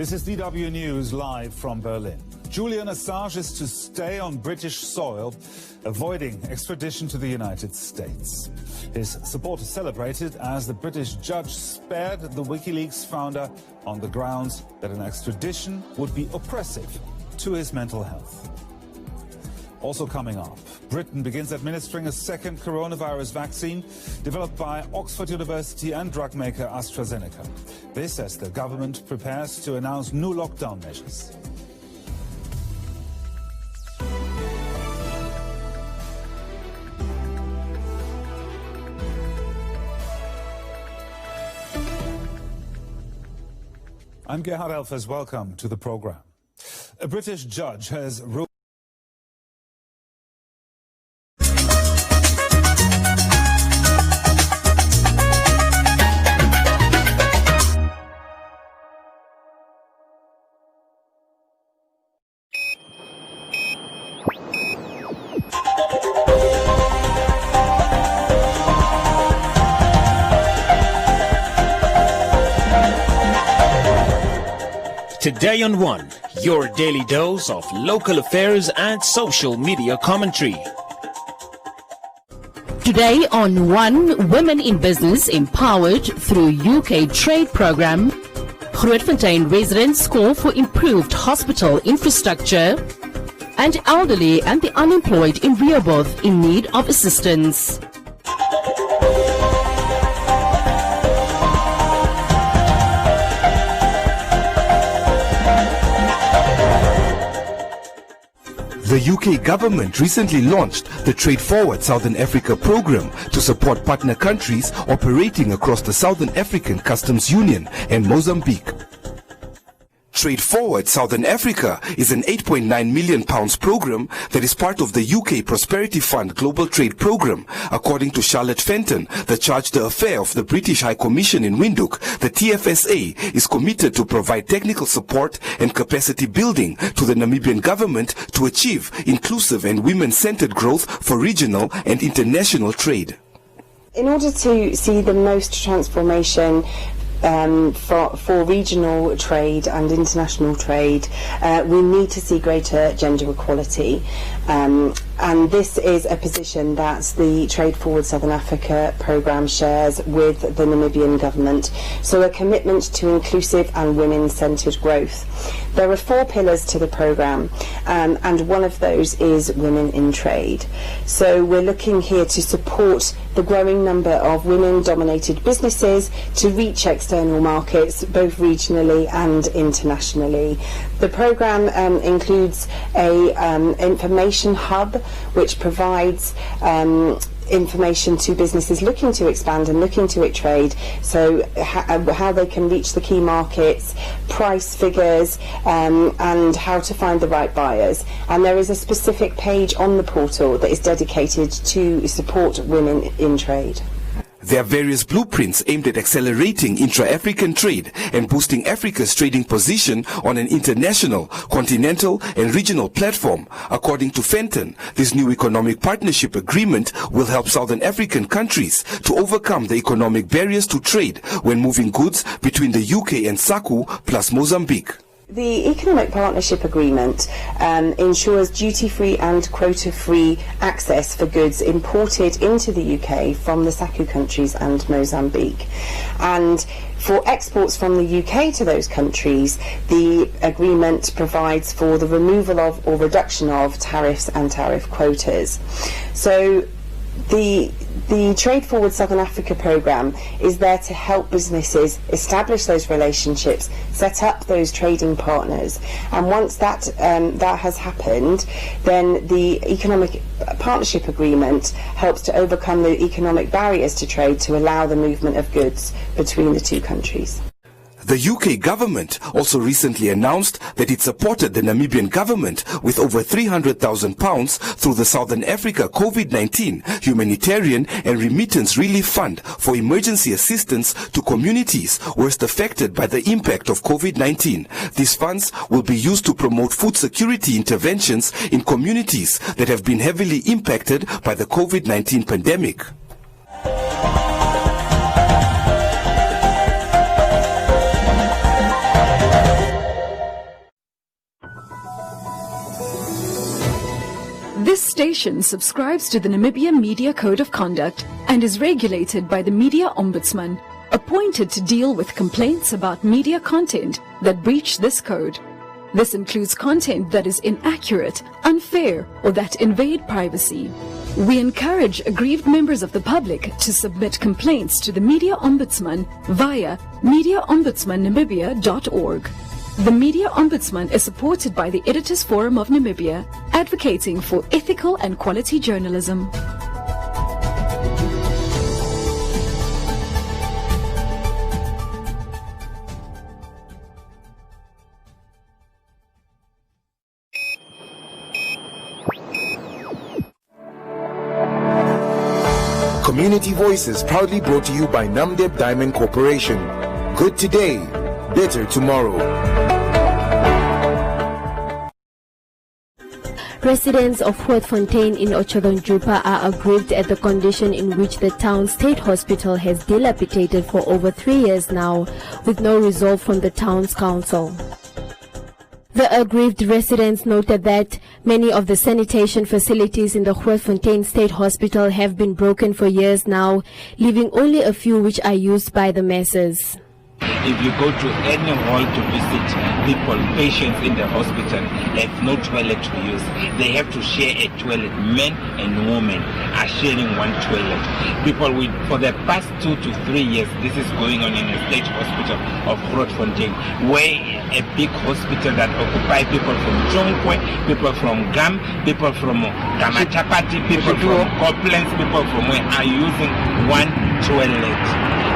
This is DW News live from Berlin. Julian Assange is to stay on British soil, avoiding extradition to the United States. His supporters celebrated as the British judge spared the WikiLeaks founder on the grounds that an extradition would be oppressive to his mental health. Also coming up, Britain begins administering a second coronavirus vaccine developed by Oxford University and drug maker AstraZeneca. This as the government prepares to announce new lockdown measures. I'm Gerhard Elfers. Welcome to the program. A British judge has ruled Today on One, your daily dose of local affairs and social media commentary. Today on One, women in business empowered through UK trade program. Grootfontein residents call for improved hospital infrastructure. And elderly and the unemployed in Rehoboth in need of assistance. The UK government recently launched the Trade Forward Southern Africa program to support partner countries operating across the Southern African Customs Union and Mozambique. Trade Forward Southern Africa is an £8.9 million program that is part of the UK Prosperity Fund Global Trade Program. According to Charlotte Fenton, the charge d'affaires of the British High Commission in Windhoek, the TFSA is committed to provide technical support and capacity building to the Namibian government to achieve inclusive and women-centered growth for regional and international trade. In order to see the most transformation for regional trade and international trade, we need to see greater gender equality. And this is a position that the Trade Forward Southern Africa programme shares with the Namibian government. So a commitment to inclusive and women-centred growth. There are 4 pillars to the programme, and one of those is women in trade. So we're looking here to support the growing number of women-dominated businesses to reach external markets, both regionally and internationally. The programme includes a information hub which provides information to businesses looking to expand and looking to trade, so how they can reach the key markets, price figures, and how to find the right buyers. And there is a specific page on the portal that is dedicated to support women in trade. There are various blueprints aimed at accelerating intra-African trade and boosting Africa's trading position on an international, continental and regional platform. According to Fenton, this new economic partnership agreement will help Southern African countries to overcome the economic barriers to trade when moving goods between the UK and SACU plus Mozambique. The Economic Partnership Agreement ensures duty-free and quota-free access for goods imported into the UK from the SACU countries and Mozambique. And for exports from the UK to those countries, the agreement provides for the removal of or reduction of tariffs and tariff quotas. So the Trade Forward Southern Africa programme is there to help businesses establish those relationships, set up those trading partners, and once that has happened, then the Economic Partnership Agreement helps to overcome the economic barriers to trade to allow the movement of goods between the two countries. The UK government also recently announced that it supported the Namibian government with over £300,000 through the Southern Africa COVID-19 Humanitarian and Remittance Relief Fund for emergency assistance to communities worst affected by the impact of COVID-19. These funds will be used to promote food security interventions in communities that have been heavily impacted by the COVID-19 pandemic. This station subscribes to the Namibia Media Code of Conduct and is regulated by the Media Ombudsman, appointed to deal with complaints about media content that breach this code. This includes content that is inaccurate, unfair, or that invade privacy. We encourage aggrieved members of the public to submit complaints to the Media Ombudsman via mediaombudsmannamibia.org. The Media Ombudsman is supported by the Editors Forum of Namibia, advocating for ethical and quality journalism. Community Voices proudly brought to you by Namdeb Diamond Corporation. Good today, better tomorrow. Residents of Grootfontein in Otjadonjupa are aggrieved at the condition in which the town state hospital has dilapidated for over 3 years now, with no resolve from the town's council. The aggrieved residents noted that many of the sanitation facilities in the Grootfontein State Hospital have been broken for years now, leaving only a few which are used by the masses. If you go to any hall to visit people, patients in the hospital have no toilet to use. They have to share a toilet. Men and women are sharing one toilet. People for the past 2 to 3 years, this is going on in the state hospital of Grootfontein, where a big hospital that occupies people from Jonkwe, people from Gam, people from Gamachapati, people from Coplands, people from where are using one toilet.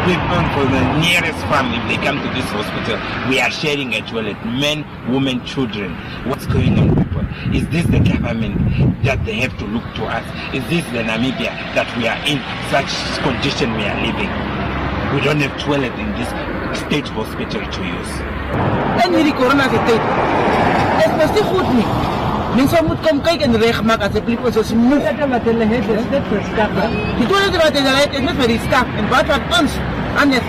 People from the nearest farm, if they come to this hospital, we are sharing a toilet. Men, women, children. What's going on, people? Is this the government that they have to look to us? Is this the Namibia that we are in such condition we are living? We don't have toilet in this state hospital to use. En hierdie corona se tyd. Dit is nie goed nie. Mense moet kom kyk en regmaak asseblief ons is moeg. Dit wat hulle het is net vir stap. Die toilet wat hulle het is net vir die stap en wat ons anders.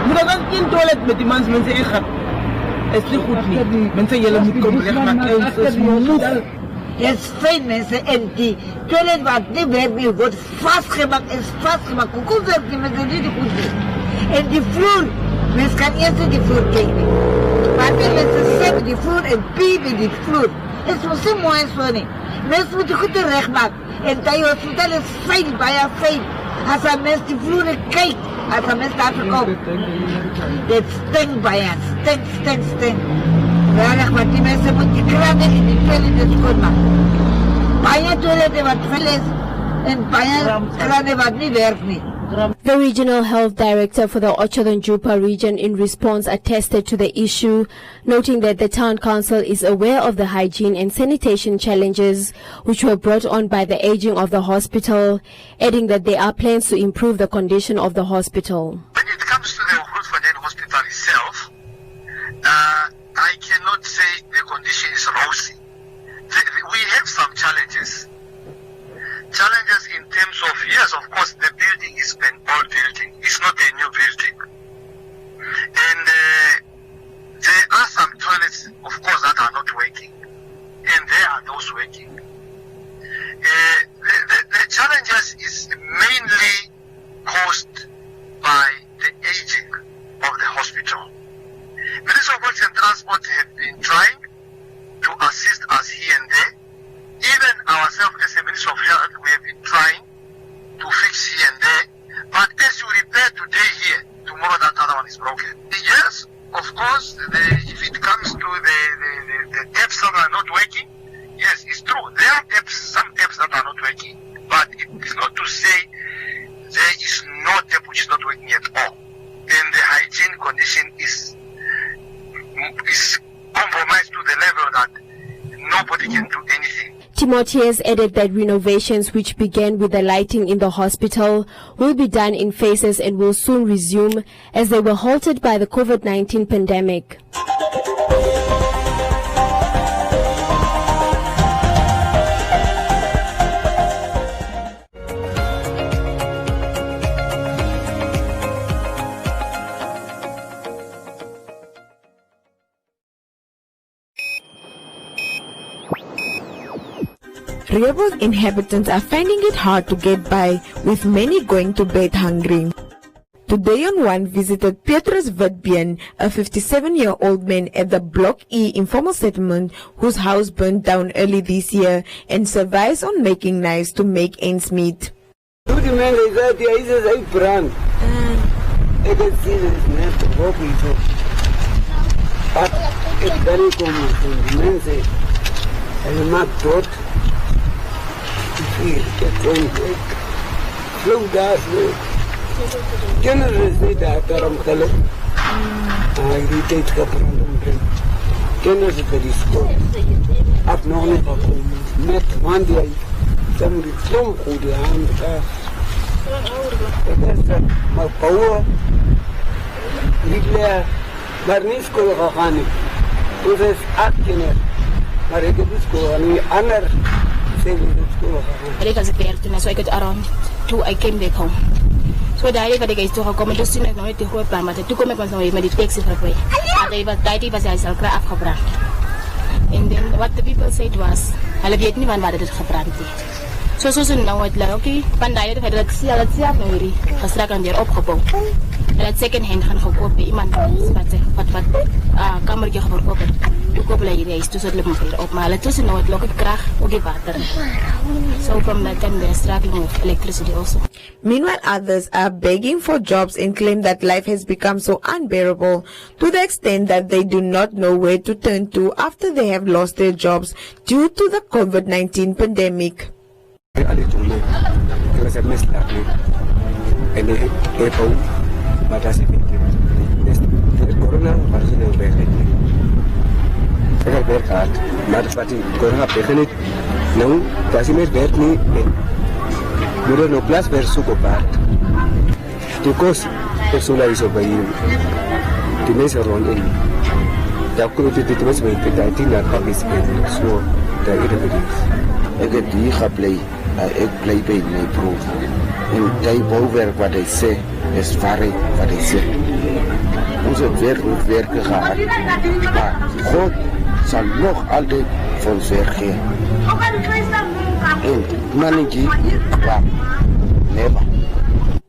Moet dan in toilet met die mense ingaan. Is nie goed nie. Mense julle moet kom regmaak ons is moeg. Dit is fijn mensen en die toilet wat niet werkt meer wordt vastgemaakt, is vastgemaakt. Hoe werkt die mensen niet goed doen? En die vloer, mensen kan eerst in die vloer kijken. Maar die mensen zetten die vloer en piepen in die vloer. Het is zo mooi en zo niet. Mensen moeten goed terecht maken. En dat hospitaal is fijn, bijna fijn. Als een mens die vloer kijkt, als een mens daar verkoopt. Dit stinkt bijna, stinkt. Weinig, maar die mensen moeten die kranen in die toiletten schoonmaken. Bijna toiletten wat veel is en bijna kranen wat niet werkt niet. The Regional Health Director for the Otjadonjupa region in response attested to the issue, noting that the town council is aware of the hygiene and sanitation challenges which were brought on by the aging of the hospital, adding that there are plans to improve the condition of the hospital. When it comes to the Grootfontein hospital itself, I cannot say the condition is rosy. We have some challenges. Challenges in terms of, yes, of course, the building is an old building. It's not a new building. And there are some toilets, of course, that are not working. And there are those working. The challenges is mainly caused by the aging of the hospital. Ministry of Works and Transport have been trying to assist us here and there. Even ourselves as a Ministry of Health, we have been trying to fix here and there. But as you repair today here, tomorrow that other one is broken. Yes, of course, if it comes to the taps that are not working, yes, it's true. There are taps, some taps that are not working. But it is not to say there is no tap which is not working at all. And the hygiene condition is compromised to the level that nobody can do anything. Timothy has added that renovations which began with the lighting in the hospital will be done in phases and will soon resume as they were halted by the COVID-19 pandemic. Rebo's inhabitants are finding it hard to get by, with many going to bed hungry. Today on One visited Petrus Witbeen, a 57-year-old man at the Block E informal settlement whose house burned down early this year and survives on making knives to make ends meet. So I got around 2, I came back home. So the idea that I used to come and just know it to go plan, but to come and the taxi for way. They was tidy, but I shall craft for brand. And then what the people said was, I'll be anyone but it for brand. So now it's like, okay, Pandai had a see a struck on their oppo. And second hand for copy, man, but come get for copy. To go play race to sort of my letters and know it look at crack or give water. So from that time they're struggling with electricity also. Meanwhile, others are begging for jobs and claim that life has become so unbearable to the extent that they do not know where to turn to after they have lost their jobs due to the COVID-19 pandemic. Ik werk hard, maar wat ik corona begin het, nou, dat is werk niet, moet er nog plaats weer zoeken op hard. De kost persoonlijk is op bij je, de mensen rondom. Dat kunnen we dit mensen weten, dat die naar Pakis en zo, dat iedereen is. Ik heb die geplay, ik play bij mijn proef. En die bouwwerk wat hij zegt, is waar wat hij zegt. Onze werken gehad, maar God zal nog altijd voor ons werken. En mannetje, never.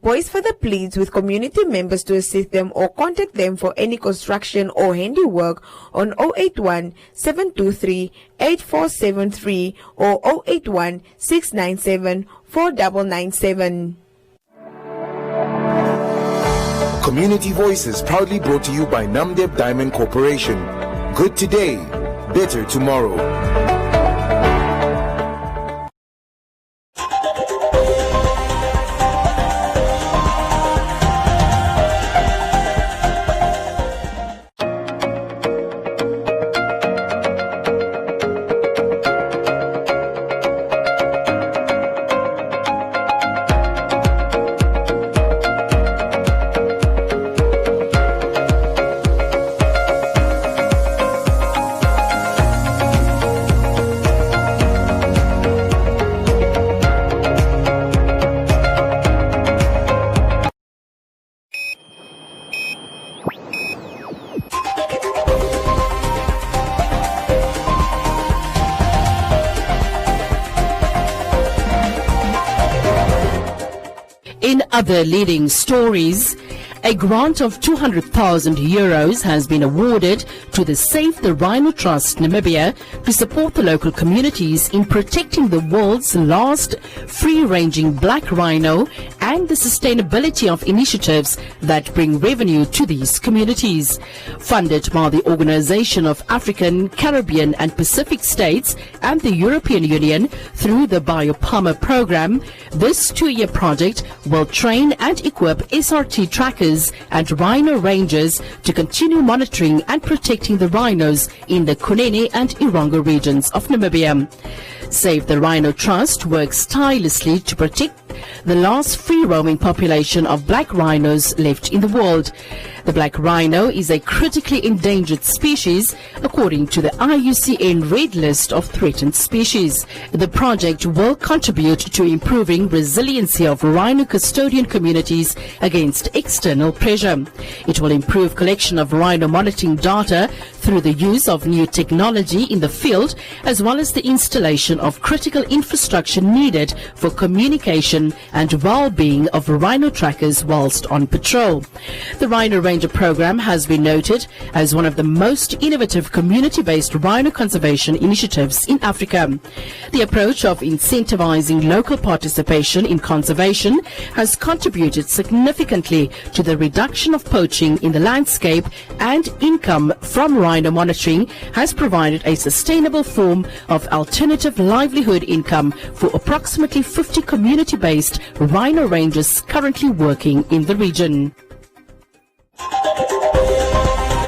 Voice for the pleads with community members to assist them or contact them for any construction or handiwork on 081 723 8473 or 081 697 4997. Community Voices proudly brought to you by Namdeb Diamond Corporation. Good today, better tomorrow. In other leading stories, a grant of 200,000 euros has been awarded to the Save the Rhino Trust Namibia to support the local communities in protecting the world's last free-ranging black rhino and the sustainability of initiatives that bring revenue to these communities. Funded by the Organization of African, Caribbean and Pacific States and the European Union through the BioPalmer program, this 2-year project will train and equip SRT trackers and rhino rangers to continue monitoring and protecting the rhinos in the Kunene and Irongo regions of Namibia. Save the Rhino Trust works tirelessly to protect the last free-roaming population of black rhinos left in the world. The black rhino is a critically endangered species according to the IUCN Red List of Threatened Species. The project will contribute to improving resiliency of rhino custodian communities against external pressure. It will improve collection of rhino monitoring data through the use of new technology in the field, as well as the installation of critical infrastructure needed for communication and well-being of rhino trackers whilst on patrol. The Rhino Ranger program has been noted as one of the most innovative community-based rhino conservation initiatives in Africa. The approach of incentivizing local participation in conservation has contributed significantly to the reduction of poaching in the landscape, and income from rhino monitoring has provided a sustainable form of alternative livelihood income for approximately 50 community-based rhino rangers currently working in the region.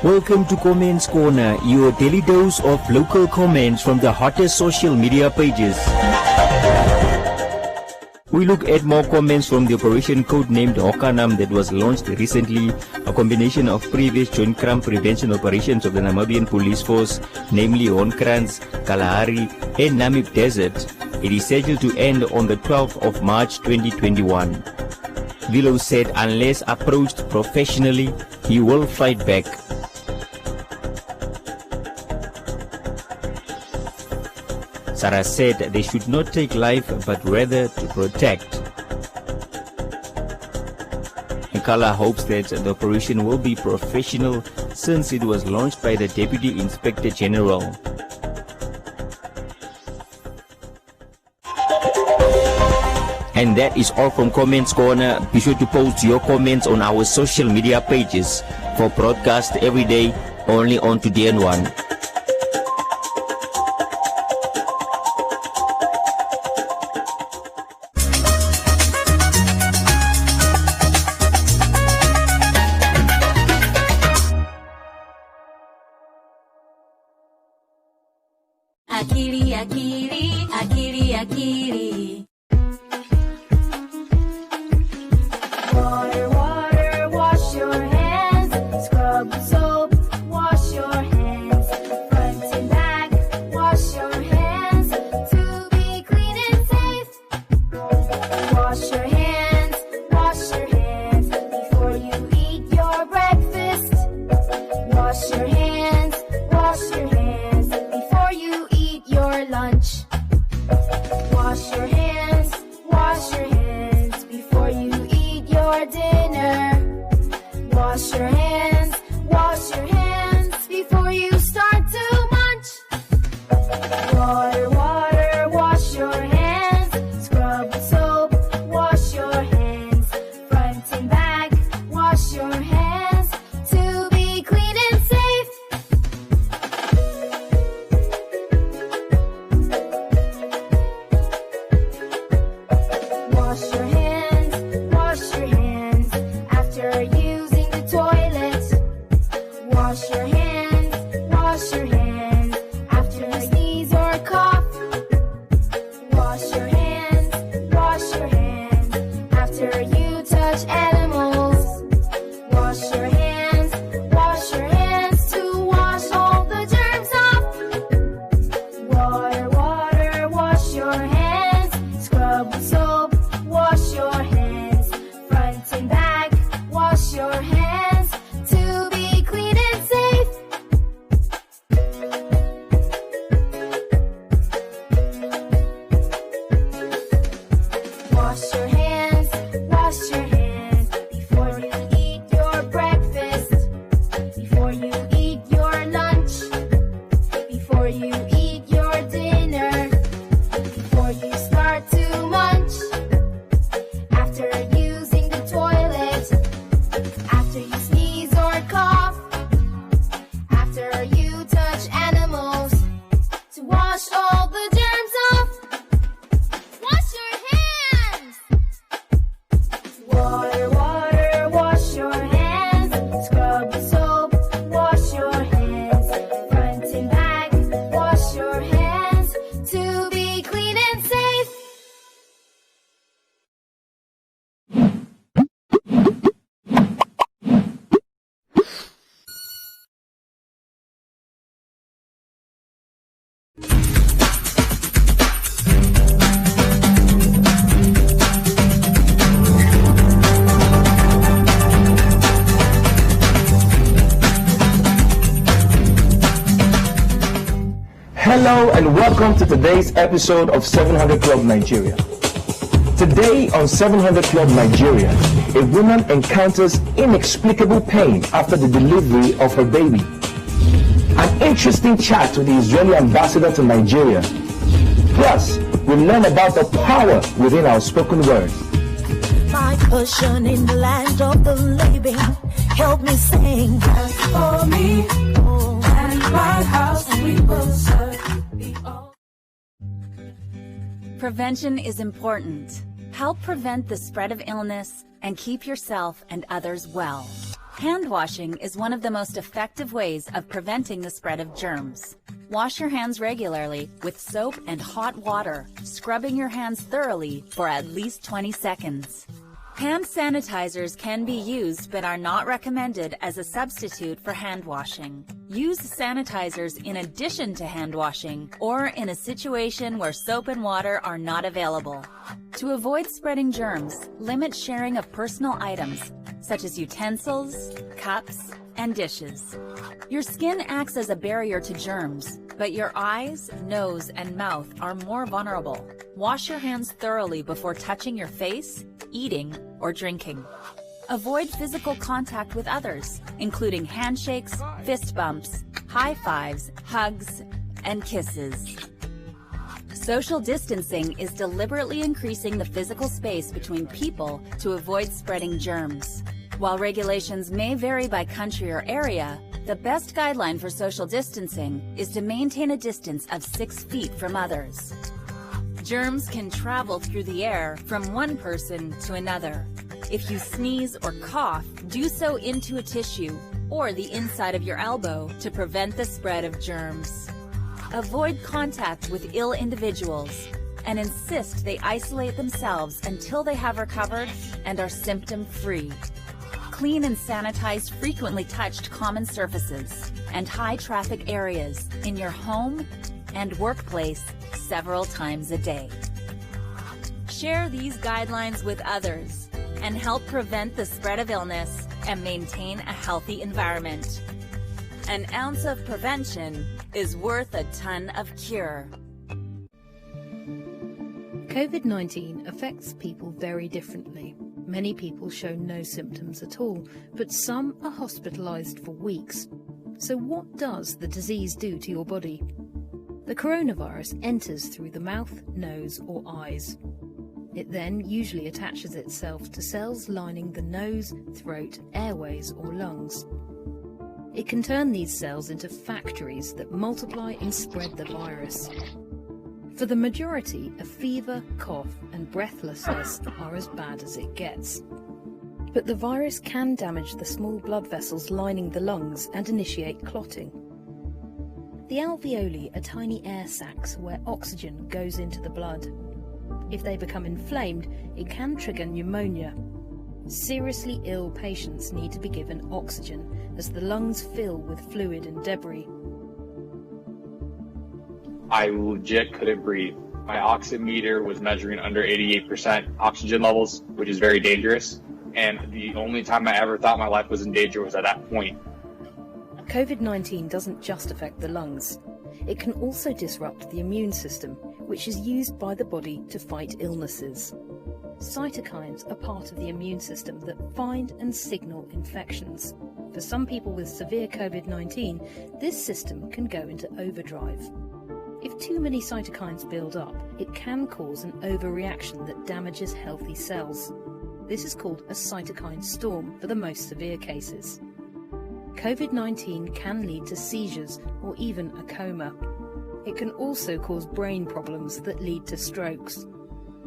Welcome to Comments Corner, your daily dose of local comments from the hottest social media pages. We look at more comments from the operation codenamed Hokanam that was launched recently, a combination of previous joint crime prevention operations of the Namibian police force, namely Honkrans, Kalahari and Namib Desert. It is scheduled to end on the 12th of March 2021. Vilo said unless approached professionally, he will fight back. Sarah said they should not take life but rather to protect. Nkala hopes that the operation will be professional since it was launched by the Deputy Inspector General. And that is all from Comments Corner. Be sure to post your comments on our social media pages for broadcast every day only on Today and One. Akili, akili, akili, akili. Water, water, wash your hands. Scrub with soap, wash your hands. Front and back, wash your hands. To be clean and safe. Wash your hands before you eat your breakfast. Wash your hands before you eat your lunch. Wash your hands before you eat your dinner. Wash your hands before you start to munch. Water, water, wash your hands. Scrub with soap, wash your hands. Front and back, wash your hands to be clean and safe. Wash your hands after using the toilet. Welcome to today's episode of 700 Club Nigeria. Today on 700 Club Nigeria, a woman encounters inexplicable pain after the delivery of her baby. An interesting chat with the Israeli ambassador to Nigeria. Plus, we learn about the power within our spoken word. My cushion in the land of the living, help me sing. As for me, and my house, we will serve. Prevention is important. Help prevent the spread of illness and keep yourself and others well. Hand washing is one of the most effective ways of preventing the spread of germs. Wash your hands regularly with soap and hot water, scrubbing your hands thoroughly for at least 20 seconds. Hand sanitizers can be used but are not recommended as a substitute for hand washing. Use sanitizers in addition to hand washing or in a situation where soap and water are not available. To avoid spreading germs, limit sharing of personal items such as utensils, cups, and dishes. Your skin acts as a barrier to germs, but your eyes, nose, and mouth are more vulnerable. Wash your hands thoroughly before touching your face, eating, or drinking. Avoid physical contact with others, including handshakes, fist bumps, high fives, hugs, and kisses. Social distancing is deliberately increasing the physical space between people to avoid spreading germs. While regulations may vary by country or area, the best guideline for social distancing is to maintain a distance of 6 feet from others. Germs can travel through the air from one person to another. If you sneeze or cough, do so into a tissue or the inside of your elbow to prevent the spread of germs. Avoid contact with ill individuals and insist they isolate themselves until they have recovered and are symptom-free. Clean and sanitize frequently touched common surfaces and high-traffic areas in your home and workplace several times a day. Share these guidelines with others and help prevent the spread of illness and maintain a healthy environment. An ounce of prevention is worth a ton of cure. COVID-19 affects people very differently. Many people show no symptoms at all, but some are hospitalized for weeks. So what does the disease do to your body? The coronavirus enters through the mouth, nose, or eyes. It then usually attaches itself to cells lining the nose, throat, airways, or lungs. It can turn these cells into factories that multiply and spread the virus. For the majority, a fever, cough, and breathlessness are as bad as it gets. But the virus can damage the small blood vessels lining the lungs and initiate clotting. The alveoli are tiny air sacs where oxygen goes into the blood. If they become inflamed, it can trigger pneumonia. Seriously ill patients need to be given oxygen as the lungs fill with fluid and debris. I legit couldn't breathe. My oximeter was measuring under 88% oxygen levels, which is very dangerous. And the only time I ever thought my life was in danger was at that point. COVID-19 doesn't just affect the lungs. It can also disrupt the immune system, which is used by the body to fight illnesses. Cytokines are part of the immune system that find and signal infections. For some people with severe COVID-19, this system can go into overdrive. If too many cytokines build up, it can cause an overreaction that damages healthy cells. This is called a cytokine storm for the most severe cases. COVID-19 can lead to seizures or even a coma. It can also cause brain problems that lead to strokes.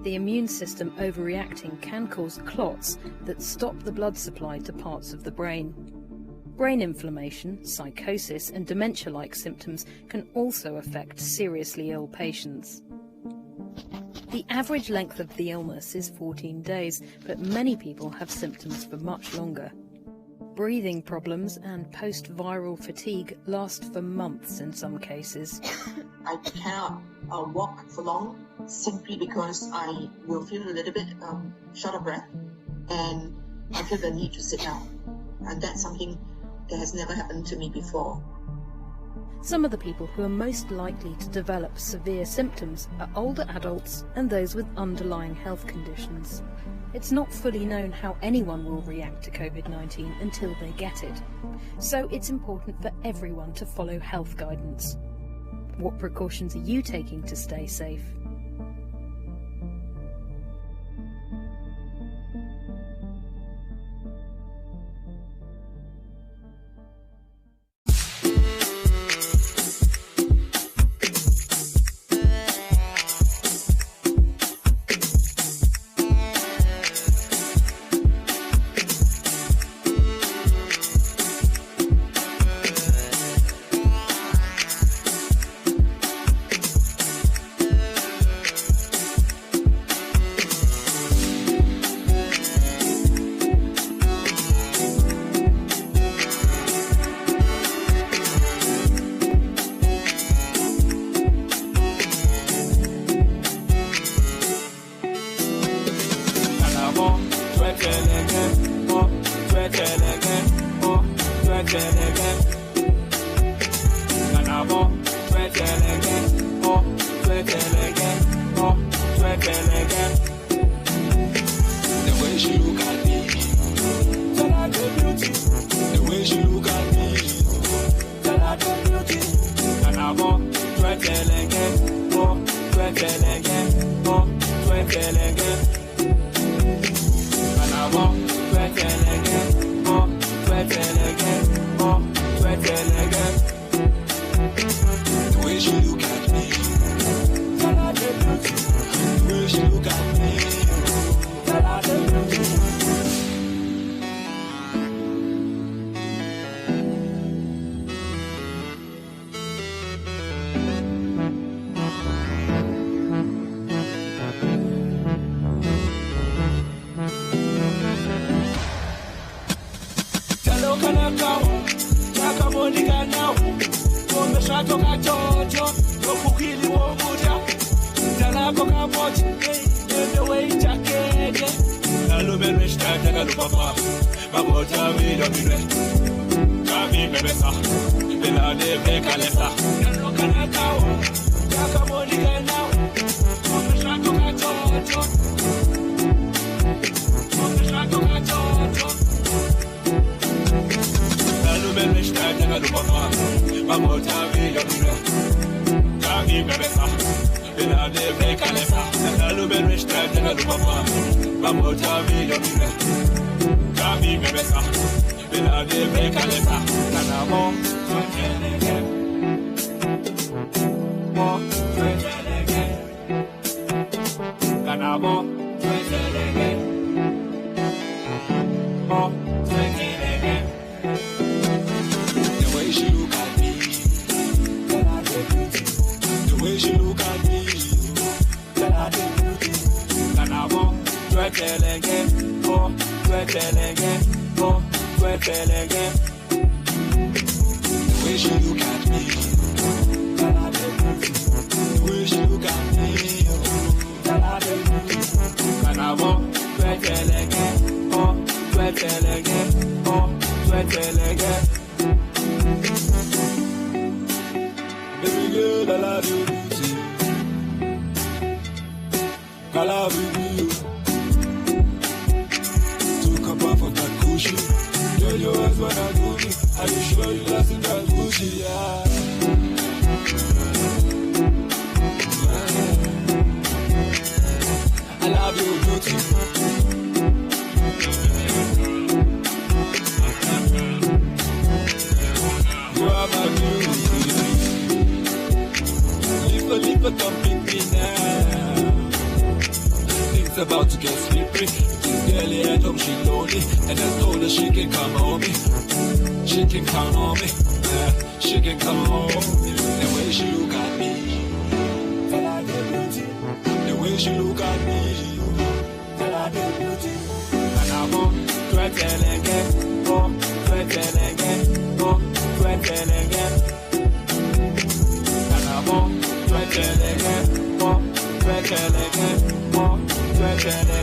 The immune system overreacting can cause clots that stop the blood supply to parts of the brain. Brain inflammation, psychosis, and dementia-like symptoms can also affect seriously ill patients. The average length of the illness is 14 days, but many people have symptoms for much longer. Breathing problems and post-viral fatigue last for months in some cases. I cannot walk for long simply because I will feel a little bit short of breath and I feel the need to sit down. And that's something that has never happened to me before. Some of the people who are most likely to develop severe symptoms are older adults and those with underlying health conditions. It's not fully known how anyone will react to COVID-19 until they get it, so it's important for everyone to follow health guidance. What precautions are you taking to stay safe? About to get slippery. This girl here at home, she lonely, and I told her she can come on me. She can count on me. She can come on me. The way she look at me, tell her the beauty. The way she look at me, tell her the beauty. And I'm on again, again. And I'm on again, again.